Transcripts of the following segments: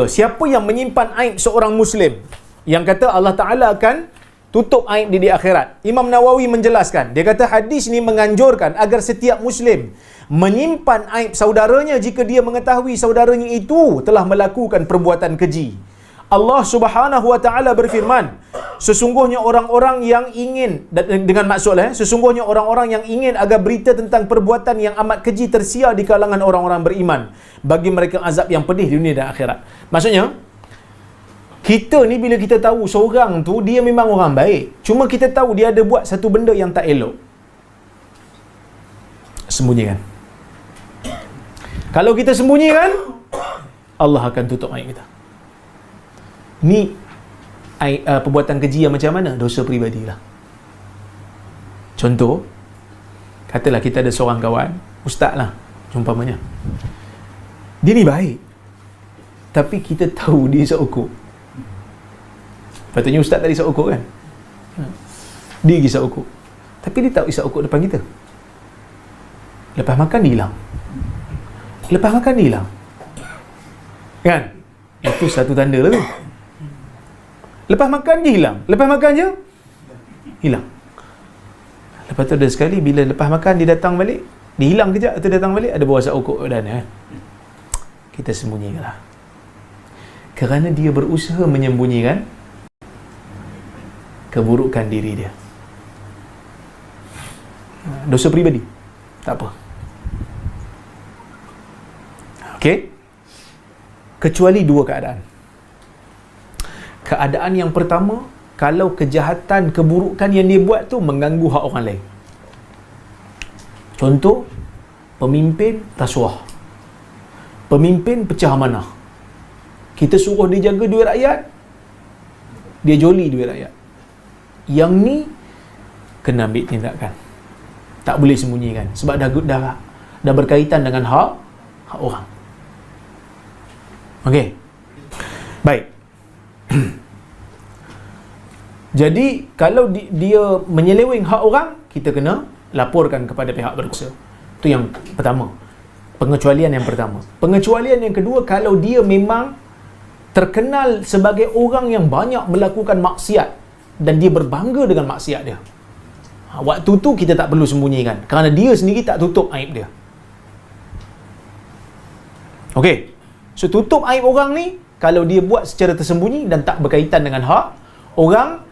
Siapa yang menyimpan aib seorang Muslim, yang kata Allah Ta'ala akan tutup aib dia di akhirat. Imam Nawawi menjelaskan, dia kata hadis ni menganjurkan agar setiap Muslim menyimpan aib saudaranya jika dia mengetahui saudaranya itu telah melakukan perbuatan keji. Allah Subhanahu wa Ta'ala berfirman, sesungguhnya orang-orang yang ingin, dengan maksudnya sesungguhnya orang-orang yang ingin agar berita tentang perbuatan yang amat keji tersiar di kalangan orang-orang beriman, bagi mereka azab yang pedih di dunia dan akhirat. Maksudnya, kita ni bila kita tahu seorang tu dia memang orang baik, cuma kita tahu dia ada buat satu benda yang tak elok, sembunyikan. Kalau kita sembunyikan, Allah akan tutup aib kita. Ni perbuatan keji yang macam mana? Dosa peribadi lah. Contoh, katalah kita ada seorang kawan, ustaz lah umpamanya, dia ni baik, tapi kita tahu dia isap okok. Patutnya ustaz tak isap okok kan? Dia isap okok, tapi dia tak isap okok depan kita. Lepas makan dia hilang. Lepas makan dia hilang, kan? Itu satu tanda lah tu. Lepas makan je hilang. Lepas makan je hilang. Lepas tu ada sekali bila lepas makan dia datang balik, dia hilang kejap, tu datang balik ada bau asap okok badan kan. Kita sembunyikanlah. Kerana dia berusaha menyembunyikan keburukan diri dia. Dosa peribadi, tak apa. Okey? Kecuali dua keadaan. Keadaan yang pertama, kalau kejahatan, keburukan yang dia buat tu mengganggu hak orang lain. Contoh, pemimpin rasuah, pemimpin pecah amanah. Kita suruh dia jaga duit rakyat, dia joli duit rakyat. Yang ni kena ambil tindakan, tak boleh sembunyikan, sebab dah berkaitan dengan hak orang. Okey, baik. Jadi kalau dia menyeleweng hak orang, kita kena laporkan kepada pihak berkuasa. Itu yang pertama, pengecualian yang pertama. Pengecualian yang kedua, kalau dia memang terkenal sebagai orang yang banyak melakukan maksiat dan dia berbangga dengan maksiat dia, waktu tu kita tak perlu sembunyikan, kerana dia sendiri tak tutup aib dia. Okey, so tutup aib orang ni kalau dia buat secara tersembunyi dan tak berkaitan dengan hak orang,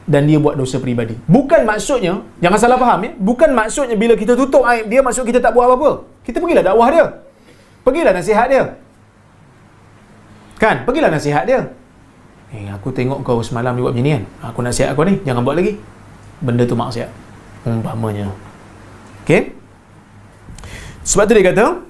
dan dia buat dosa peribadi. Bukan maksudnya, jangan salah faham ya, bukan maksudnya bila kita tutup aib dia, maksud kita tak buat apa-apa. Kita pergilah dakwah dia, pergilah nasihat dia, kan? Pergilah nasihat dia. Aku tengok kau semalam dia buat macam ni kan, aku nasihat aku ni, jangan buat lagi. Benda tu maksiat umpamanya. Okey? Sebab tu dia kata,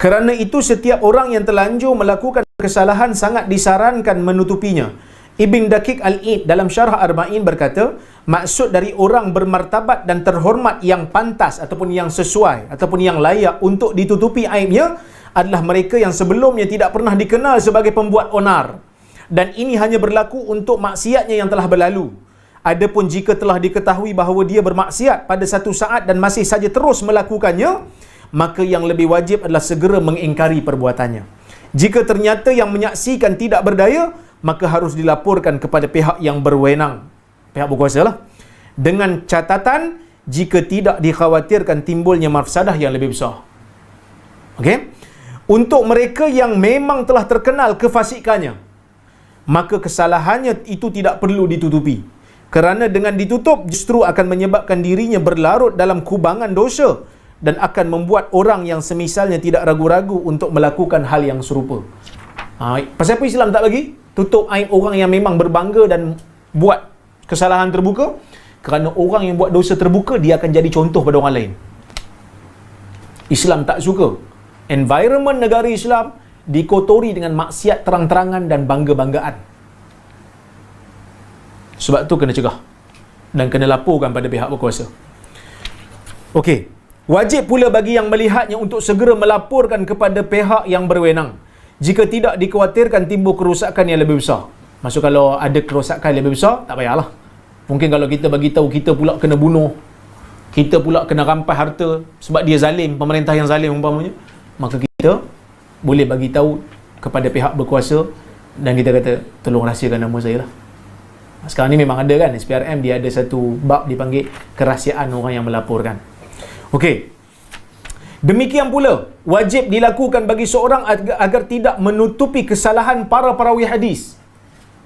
kerana itu setiap orang yang terlanjur melakukan kesalahan sangat disarankan menutupinya. Ibn Daqiq Al-Id dalam Syarah Arba'in berkata, maksud dari orang bermartabat dan terhormat yang pantas ataupun yang sesuai ataupun yang layak untuk ditutupi aibnya adalah mereka yang sebelumnya tidak pernah dikenal sebagai pembuat onar, dan ini hanya berlaku untuk maksiatnya yang telah berlalu. Adapun jika telah diketahui bahawa dia bermaksiat pada satu saat dan masih saja terus melakukannya, maka yang lebih wajib adalah segera mengingkari perbuatannya. Jika ternyata yang menyaksikan tidak berdaya, maka harus dilaporkan kepada pihak yang berwenang, pihak berkuasa lah, dengan catatan jika tidak dikhawatirkan timbulnya mafsadah yang lebih besar. Okey? Untuk mereka yang memang telah terkenal kefasikannya, maka kesalahannya itu tidak perlu ditutupi, kerana dengan ditutup justru akan menyebabkan dirinya berlarut dalam kubangan dosa dan akan membuat orang yang semisalnya tidak ragu-ragu untuk melakukan hal yang serupa. Pasal apa Islam tak bagi tutup aib orang yang memang berbangga dan buat kesalahan terbuka? Kerana orang yang buat dosa terbuka, dia akan jadi contoh pada orang lain. Islam tak suka environment negara Islam dikotori dengan maksiat terang-terangan dan bangga-banggaan. Sebab tu kena cegah dan kena laporkan pada pihak berkuasa. Okey, wajib pula bagi yang melihatnya untuk segera melaporkan kepada pihak yang berwenang jika tidak dikhawatirkan timbul kerosakan yang lebih besar. Maksud kalau ada kerosakan yang lebih besar, tak payahlah. Mungkin kalau kita bagi tahu kita pula kena bunuh, kita pula kena rampas harta sebab dia zalim, pemerintah yang zalim umpamanya, maka kita boleh bagi tahu kepada pihak berkuasa dan kita kata, tolong rahsiakan nama saya lah. Sekarang ni memang ada kan, SPRM dia ada satu bab dipanggil kerahsiaan orang yang melaporkan. Okey. Demikian pula wajib dilakukan bagi seorang agar tidak menutupi kesalahan para perawi hadis.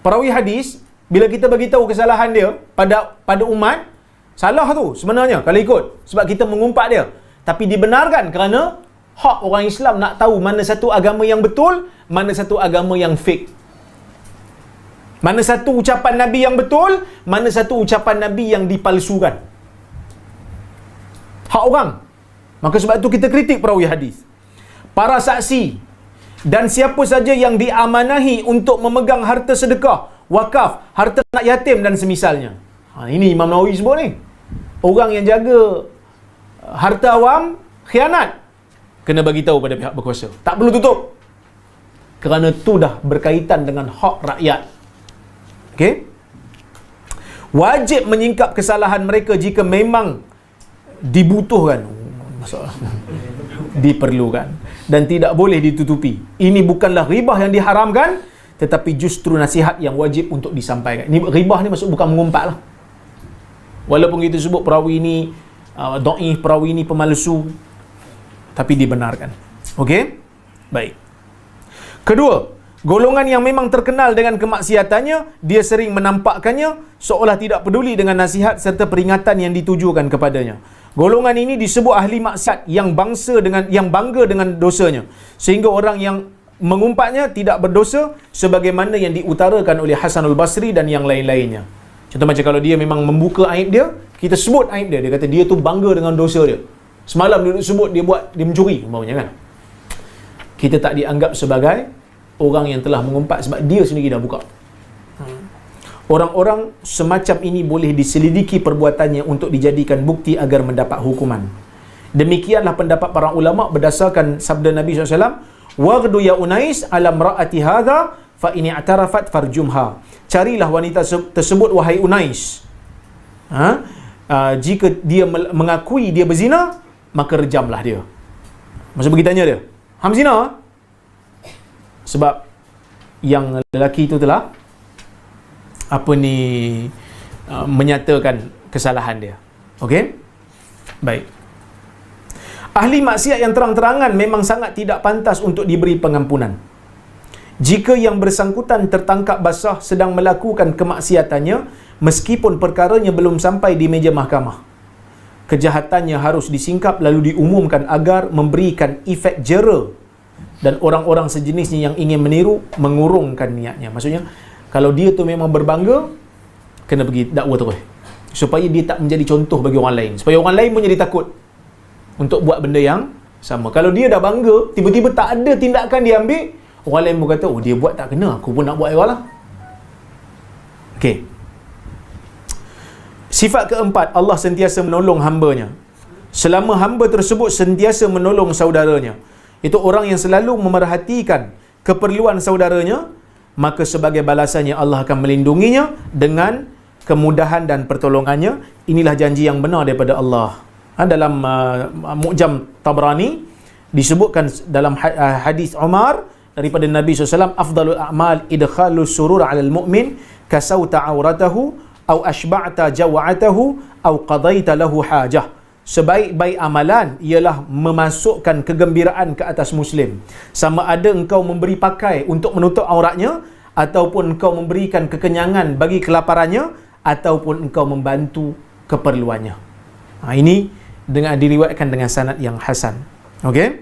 Perawi hadis, bila kita bagi tahu kesalahan dia pada umat, salah tu sebenarnya kalau ikut, sebab kita mengumpat dia. Tapi dibenarkan kerana hak orang Islam nak tahu mana satu agama yang betul, mana satu agama yang fake. Mana satu ucapan Nabi yang betul, mana satu ucapan Nabi yang dipalsukan. Hak orang. Maka sebab itu kita kritik perawi hadis. Para saksi dan siapa saja yang diamanahi untuk memegang harta sedekah, wakaf, harta anak yatim dan semisalnya. Ini Imam Nawawi sebut ni. Orang yang jaga harta awam, khianat, kena bagi tahu pada pihak berkuasa. Tak perlu tutup. Kerana tu dah berkaitan dengan hak rakyat. Okey? Wajib menyingkap kesalahan mereka jika memang dibutuhkan. Diperlukan. Dan tidak boleh ditutupi. Ini bukanlah ribah yang diharamkan, tetapi justru nasihat yang wajib untuk disampaikan. Ini ribah ni maksud bukan mengumpat lah. Walaupun kita sebut perawi ni dhaif, perawi ni pemalsu, tapi dibenarkan. Okey? Baik. Kedua, golongan yang memang terkenal dengan kemaksiatannya, dia sering menampakkannya seolah tidak peduli dengan nasihat serta peringatan yang ditujukan kepadanya. Golongan ini disebut ahli maksiat yang bangga dengan dosanya, sehingga orang yang mengumpatnya tidak berdosa sebagaimana yang diutarakan oleh Hasanul Basri dan yang lain-lainnya. Contoh macam kalau dia memang membuka aib dia, kita sebut aib dia, dia kata dia tu bangga dengan dosa dia. Semalam dia sebut dia mencuri umpamanya kan. Kita tak dianggap sebagai orang yang telah mengumpat sebab dia sendiri dah buka. Orang-orang semacam ini boleh diselidiki perbuatannya untuk dijadikan bukti agar mendapat hukuman. Demikianlah pendapat para ulama berdasarkan sabda Nabi SAW, "Waghdu ya Unais alam ra'ati hadha fa in i'tarafat farjumha." Carilah wanita tersebut wahai Unais. Jika dia mengakui dia berzina, maka rejamlah dia. Maksud pergi tanya dia, "Hang zina?" Sebab yang lelaki itu telah menyatakan kesalahan dia. Okey? Baik. Ahli maksiat yang terang-terangan memang sangat tidak pantas untuk diberi pengampunan. Jika yang bersangkutan tertangkap basah sedang melakukan kemaksiatannya, meskipun perkaranya belum sampai di meja mahkamah, kejahatannya harus disingkap lalu diumumkan agar memberikan efek jera, dan orang-orang sejenisnya yang ingin meniru mengurungkan niatnya. Maksudnya, kalau dia tu memang berbangga, kena pergi dakwa terus. Supaya dia tak menjadi contoh bagi orang lain. Supaya orang lain pun jadi takut untuk buat benda yang sama. Kalau dia dah bangga, tiba-tiba tak ada tindakan dia ambil, orang lain pun kata, oh dia buat tak kena, aku pun nak buat juga lah. Okey. Sifat keempat, Allah sentiasa menolong hamba-Nya. Selama hamba tersebut sentiasa menolong saudaranya, itu orang yang selalu memerhatikan keperluan saudaranya, maka sebagai balasannya Allah akan melindunginya dengan kemudahan dan pertolongannya. Inilah janji yang benar daripada Allah. Dalam Mu'jam Tabrani disebutkan dalam hadis Umar daripada Nabi SAW, afdalul a'mal idkhalus surur 'alal mu'min kasauta 'auratahu aw ashba'ta jaw'atahu aw qadaita lahu hajah. Sebaik-baik amalan ialah memasukkan kegembiraan ke atas muslim, sama ada engkau memberi pakai untuk menutup auratnya, ataupun engkau memberikan kekenyangan bagi kelaparannya, ataupun engkau membantu keperluannya. Ini dengan diriwayatkan dengan sanad yang hasan. Okey?